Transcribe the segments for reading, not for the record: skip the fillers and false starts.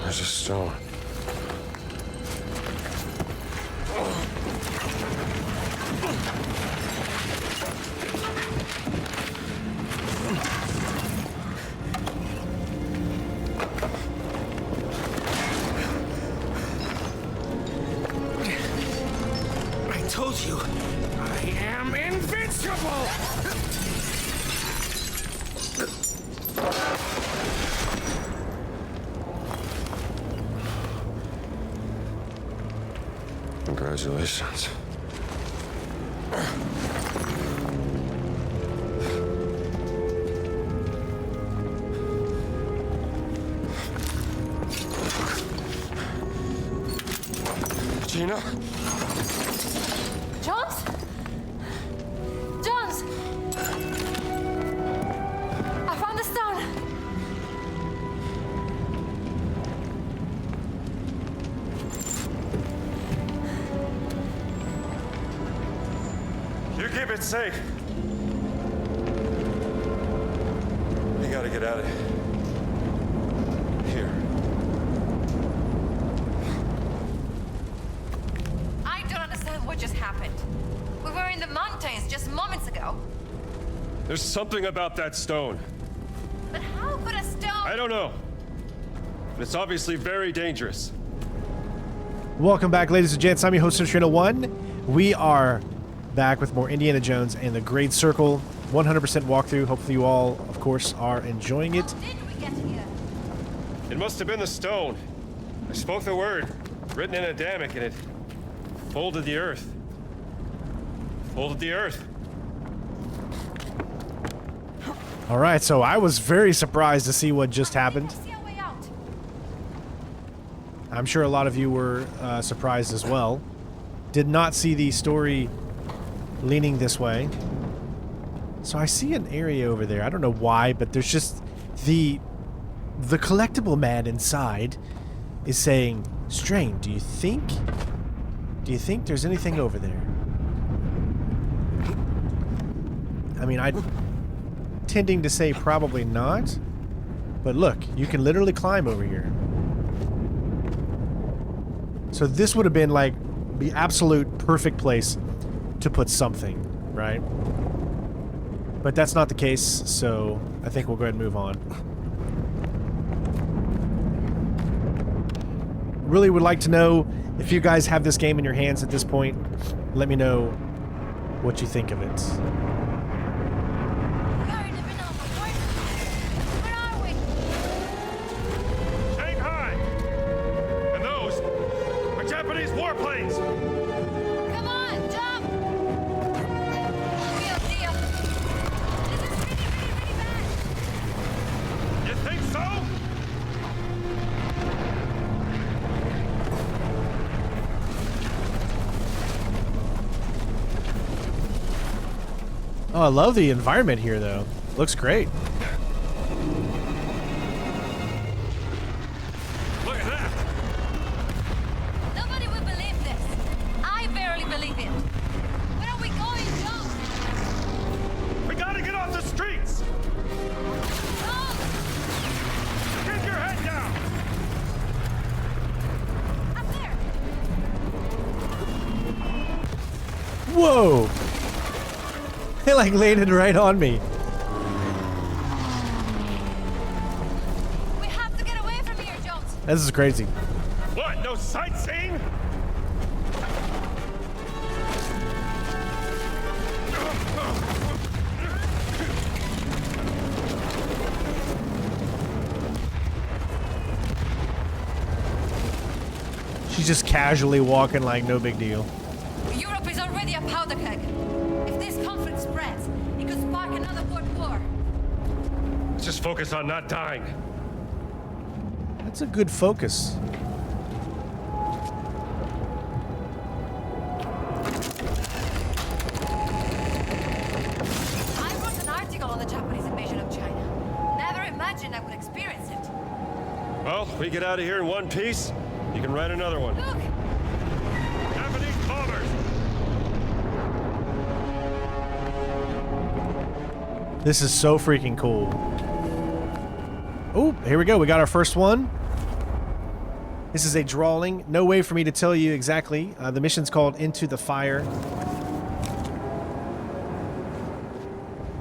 There's a stone. I told you, I am invincible! Congratulations. Gina? Jones? Jones! I found the stone! You keep it safe. We gotta get out of here. I don't understand what just happened. We were in the mountains just moments ago. There's something about that stone. But how could a stone... I don't know. But it's obviously very dangerous. Welcome back, ladies and gents. I'm your host, Trainer 1. We are back with more Indiana Jones and the Great Circle 100% walkthrough. Hopefully you all, of course, are enjoying it. How did we get here? It must have been the stone. I spoke the word, written in Adamic, and it folded the earth. Folded the earth. All right, so I was very surprised to see what just happened. See our way out. I'm sure a lot of you were surprised as well. Did not see the story leaning this way. So I see an area over there. I don't know why, but there's just the collectible man inside is saying, "Strain, do you think there's anything over there?" I mean, I'm tending to say probably not, but look, you can literally climb over here. So this would have been like the absolute perfect place to put something, right? But that's not the case, so I think we'll go ahead and move on. Really would like to know if you guys have this game in your hands at this point. Let me know what you think of it. We are in the middle of a war. Where are we? Shanghai! And those are Japanese warplanes! Come on, jump! Real deal. This is really bad. You think so? Oh, I love the environment here, though. Looks great. Look at that! Nobody will believe this. I barely believe it. Where are we going, Jones? We gotta get off the streets! Jones! Keep your head down! Up there! Whoa! They like landed right on me. We have to get away from here, Jones. This is crazy. What, no sightseeing? She's just casually walking like no big deal. Europe is already a powder keg. If this conflict spreads, it could spark another world war. Let's just focus on not dying. That's a good focus. I wrote an article on the Japanese invasion of China. Never imagined I would experience it. Well, we get out of here in one piece, you can write another one. Look! Japanese bombers! This is so freaking cool. Oh, here we go. We got our first one. This is a drawing. No way for me to tell you exactly. The mission's called Into the Fire.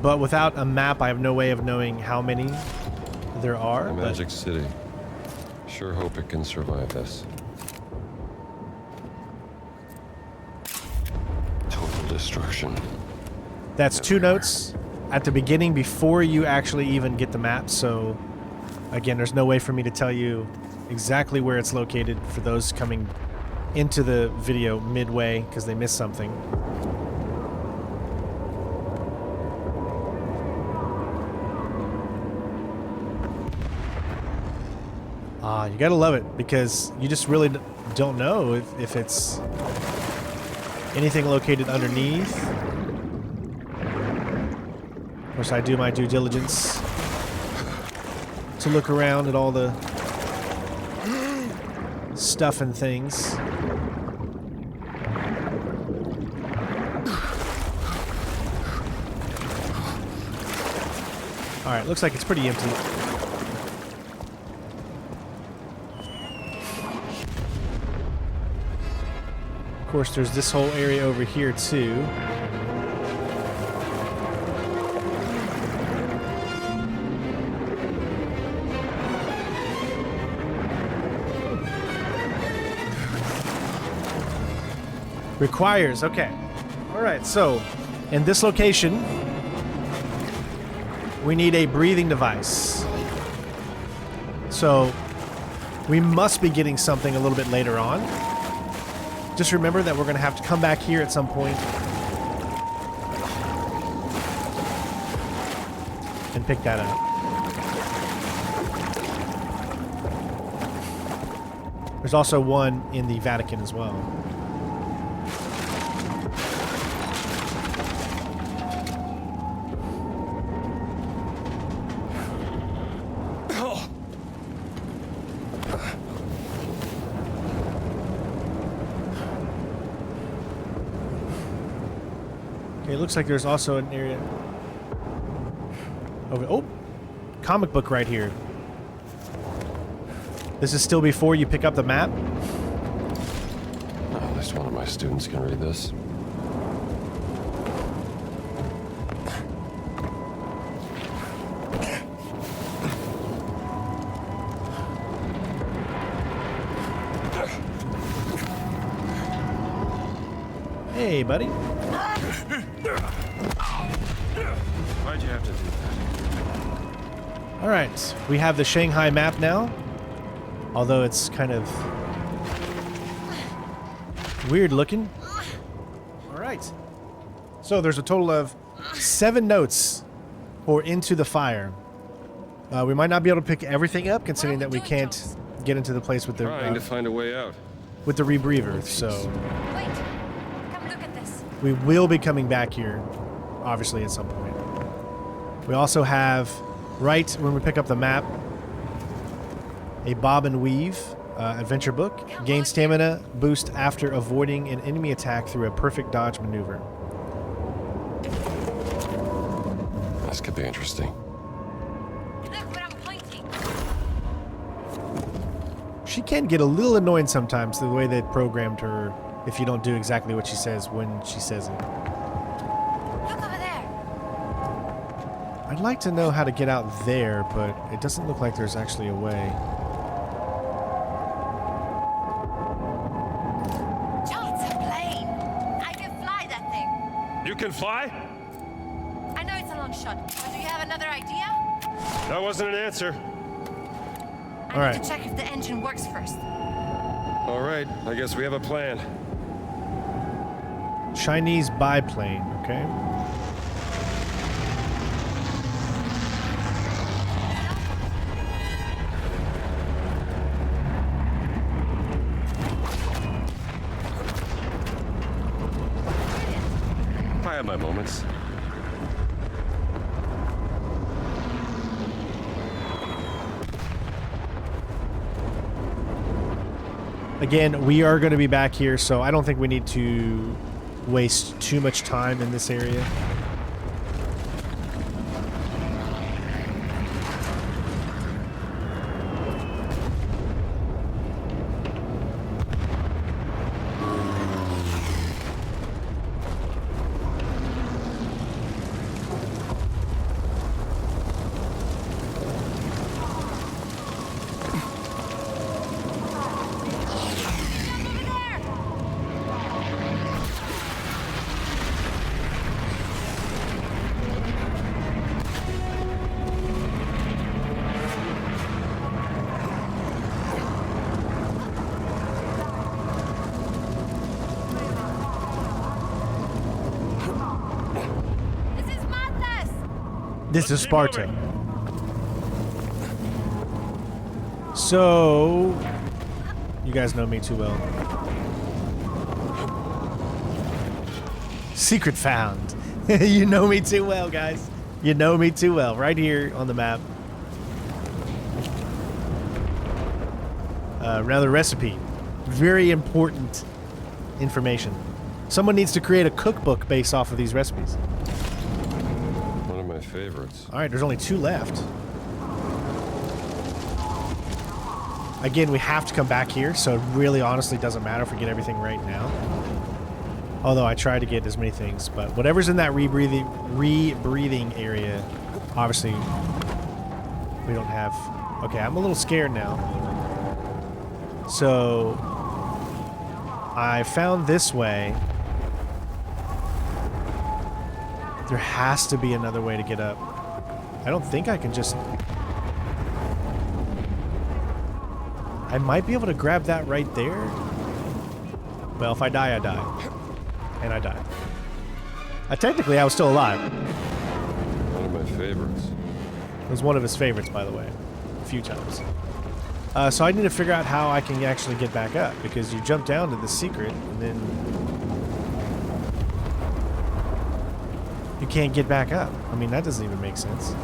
But without a map, I have no way of knowing how many there are. A magic city. Sure hope it can survive this. Total destruction. That's 2 notes at the beginning before you actually even get the map. So, again, there's no way for me to tell you exactly where it's located for those coming into the video midway because they missed something. You gotta love it because you just really don't know if it's anything located underneath. Of course, I do my due diligence to look around at all the stuff and things. Alright, looks like it's pretty empty. Of course, there's this whole area over here, too. Requires, okay. Alright, so in this location, we need a breathing device. So we must be getting something a little bit later on. Just remember that we're going to have to come back here at some point and pick that up. There's also one in the Vatican as well. It looks like there's also an area over. Oh, comic book right here. This is still before you pick up the map. Oh, at least one of my students can read this. Hey, buddy. Why'd you have to do that? All right, we have the Shanghai map now. Although it's kind of weird looking. All right. So there's a total of 7 notes for Into the Fire. We might not be able to pick everything up, considering that we can't get into the place with the Trying to find a way out. with the rebreather. So Wait, come look at this. we will be coming back here, obviously, at some point. We also have, right when we pick up the map, a bob and weave adventure book. Gain stamina boost after avoiding an enemy attack through a perfect dodge maneuver. This could be interesting. Look where I'm pointing. She can get a little annoying sometimes the way they programmed her if you don't do exactly what she says when she says it. Look over there. I'd like to know how to get out there, but it doesn't look like there's actually a way. You can fly? I know it's a long shot, but do you have another idea? That wasn't an answer. I need to check if the engine works first. All right, I guess we have a plan. Chinese biplane, okay? I have my moments. Again, we are going to be back here, so I don't think we need to waste too much time in this area. This is keep Sparta. moving. So, you guys know me too well. Secret found. You know me too well, guys. You know me too well. Right here on the map. Another recipe. Very important information. Someone needs to create a cookbook based off of these recipes. One of my favorites. All right, there's only 2 left. Again, we have to come back here, so it really honestly doesn't matter if we get everything right now. Although I try to get as many things, but whatever's in that rebreathing area, obviously we don't have. Okay, I'm a little scared now. So I found this way. There has to be another way to get up. I don't think I can just... I might be able to grab that right there. Well, if I die, I die. And I die. Technically, I was still alive. One of my favorites. It was one of his favorites, by the way. A few times. So I need to figure out how I can actually get back up. Because you jump down to the secret, and then... you can't get back up. I mean, that doesn't even make sense.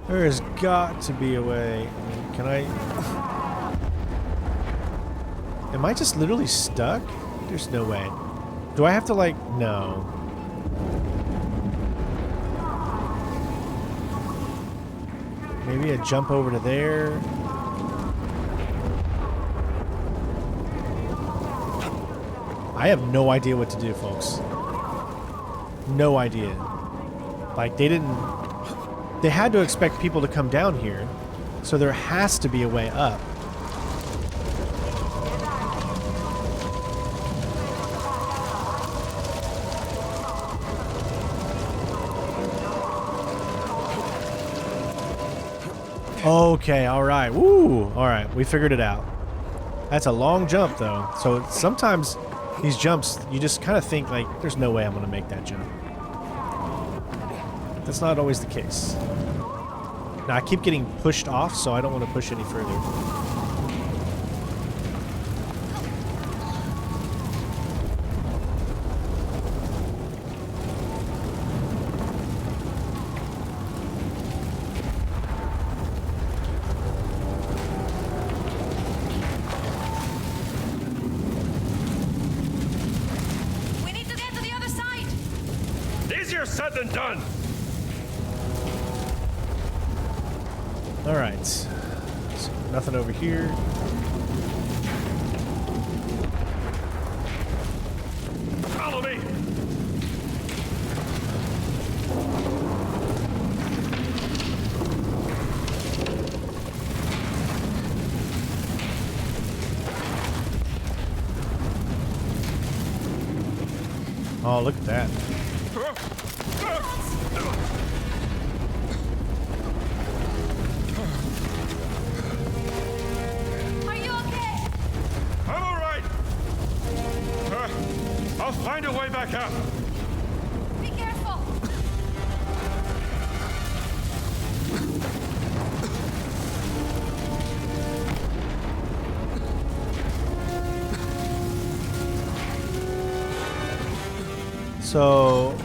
There has got to be a way. I mean, can I... Am I just literally stuck? There's no way. Do I have to, like... No. Maybe I jump over to there. I have no idea what to do, folks. No idea. Like, they didn't... They had to expect people to come down here, so there has to be a way up. Okay, alright. Woo! Alright, we figured it out. That's a long jump, though. So sometimes these jumps, you just kind of think, like, there's no way I'm going to make that jump. That's not always the case. Now, I keep getting pushed off, so I don't want to push any further. We need to get to the other side. Easier said than done. All right. So, nothing over here. Follow me. Oh, look at that. Are you okay? I'm all right. I'll find a way back up. Be careful. So...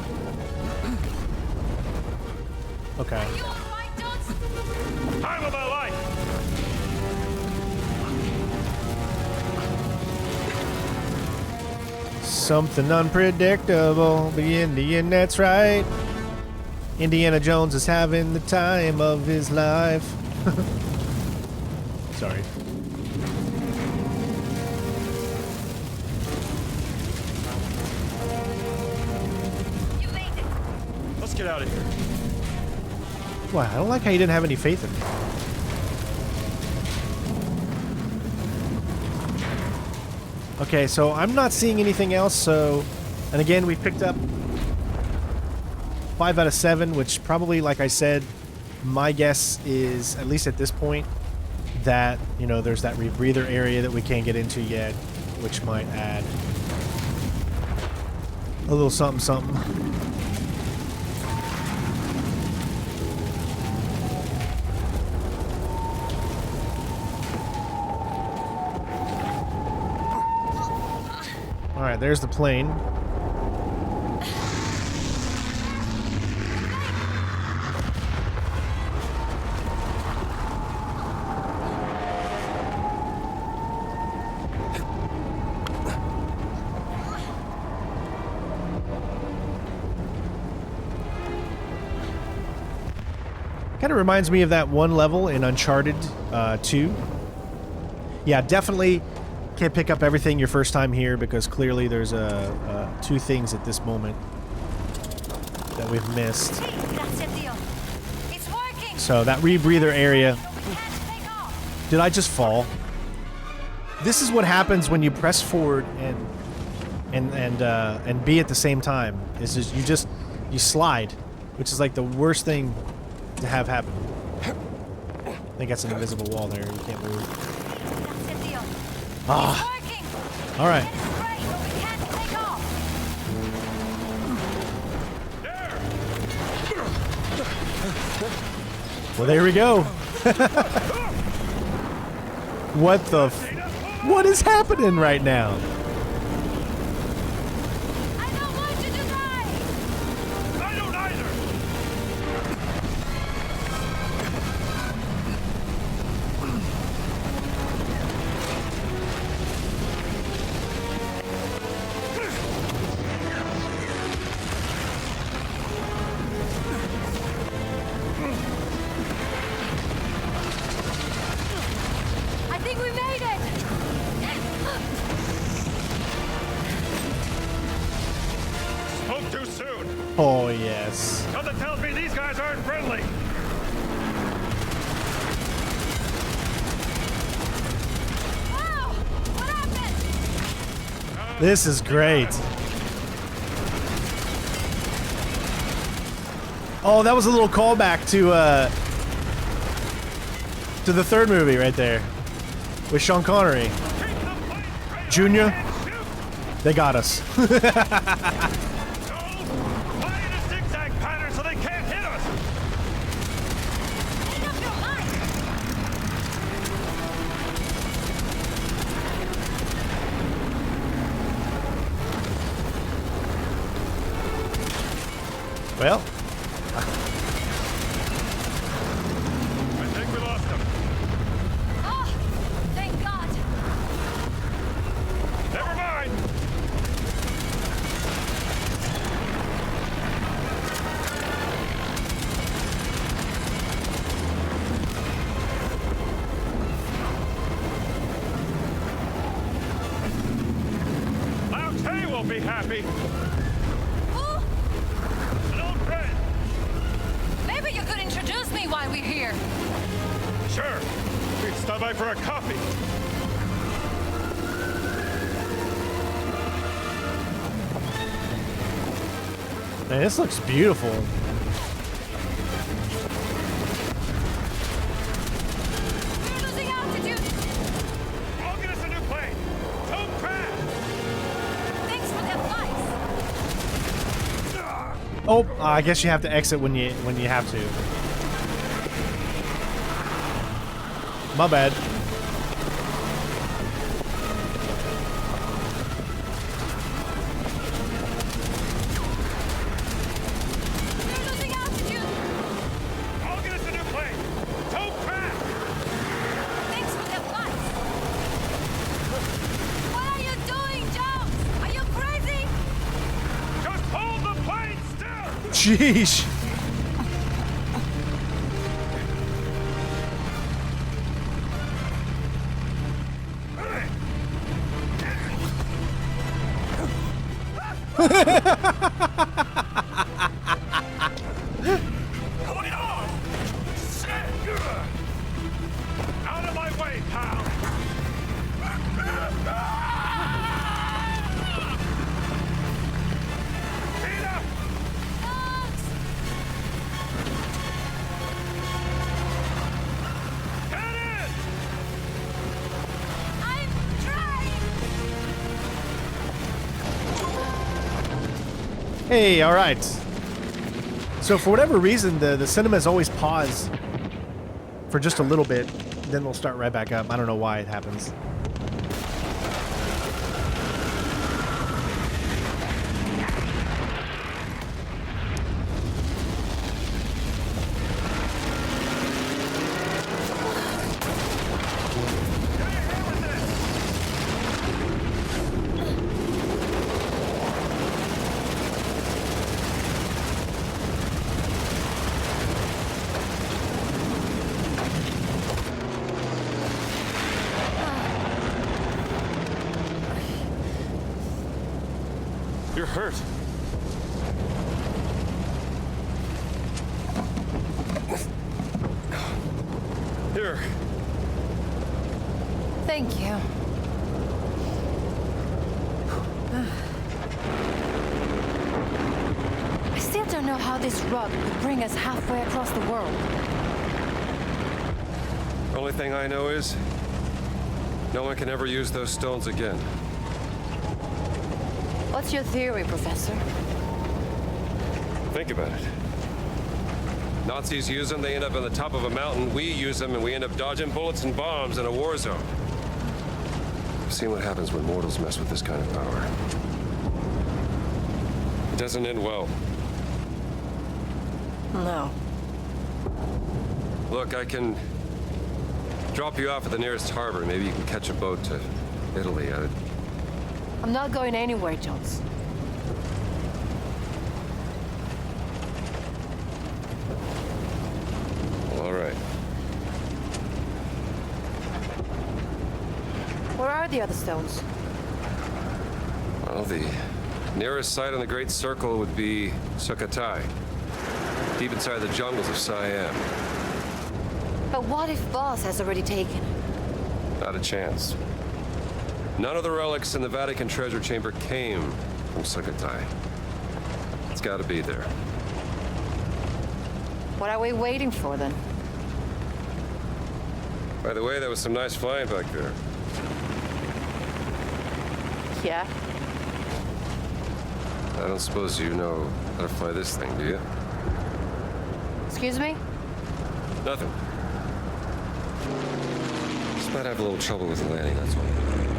Okay. Are you all right, Jones? Time of my life. Something unpredictable, but Indian, that's right. Indiana Jones is having the time of his life. Sorry. You made it. Let's get out of here. Wow, I don't like how you didn't have any faith in me. Okay, so I'm not seeing anything else, so... And again, we picked up 5 out of 7, which probably, like I said, my guess is, at least at this point, that, you know, there's that rebreather area that we can't get into yet, which might add A little something, something. All right, there's the plane. Kind of reminds me of that one level in Uncharted 2. Yeah, definitely can't pick up everything your first time here because clearly there's two things at this moment that we've missed. It's working. So that rebreather area. We can't take off. Did I just fall? This is what happens when you press forward and B at the same time. Is just you slide, which is like the worst thing to have happen. I think that's an invisible wall there. You can't move. Ah. It's working. All right. It's great, but we can't take off. Well, there we go. What the? What is happening right now? I don't want you to die. I don't either! I think we made it. Spoke too soon. Oh yes. Something tells me these guys aren't friendly. Wow! What happened? This is great. Oh, that was a little callback to the third movie right there with Sean Connery. Junior, they got us. Fly in a zigzag pattern so they can't hit us. Make up your mind. Well, I think we lost them. Oh, thank God. Never mind. Lao Te will be happy. Who? An old friend. Maybe you could introduce me while we're here. Sure. We'd stop by for a coffee. man, this looks beautiful. We're losing altitude. I'll get us a new plane. Don't crash. Thanks for the advice. Oh, I guess you have to exit when you have to. My bad. We're losing altitude. I'll get us a new plane. Don't crash. Thanks for the advice. What are you doing, Jones? Are you crazy? Just hold the plane still. Sheesh. Hold it on. Out of my way, pal. Tina! Dogs! Get in! I'm trying! Hey, all right. So for whatever reason, the cinemas always pause for just a little bit, then we'll start right back up. I don't know why it happens. You're hurt. Here. Thank you. I still don't know how this rug could bring us halfway across the world. Only thing I know is no one can ever use those stones again. What's your theory, Professor? Think about it. Nazis use them, they end up on the top of a mountain. We use them, and we end up dodging bullets and bombs in a war zone. I've seen what happens when mortals mess with this kind of power. It doesn't end well. No. Look, I can drop you off at the nearest harbor. Maybe you can catch a boat to Italy. I'm not going anywhere, Jones. Well, all right. Where are the other stones? Well, the nearest site on the Great Circle would be Sukhothai, deep inside the jungles of Siam. But what if Boss has already taken it? Not a chance. None of the relics in the Vatican treasure chamber came from Sukhothai. It's got to be there. What are we waiting for, then? By the way, there was some nice flying back there. Yeah? I don't suppose you know how to fly this thing, do you? Excuse me? Nothing. Just might have a little trouble with the landing, that's all.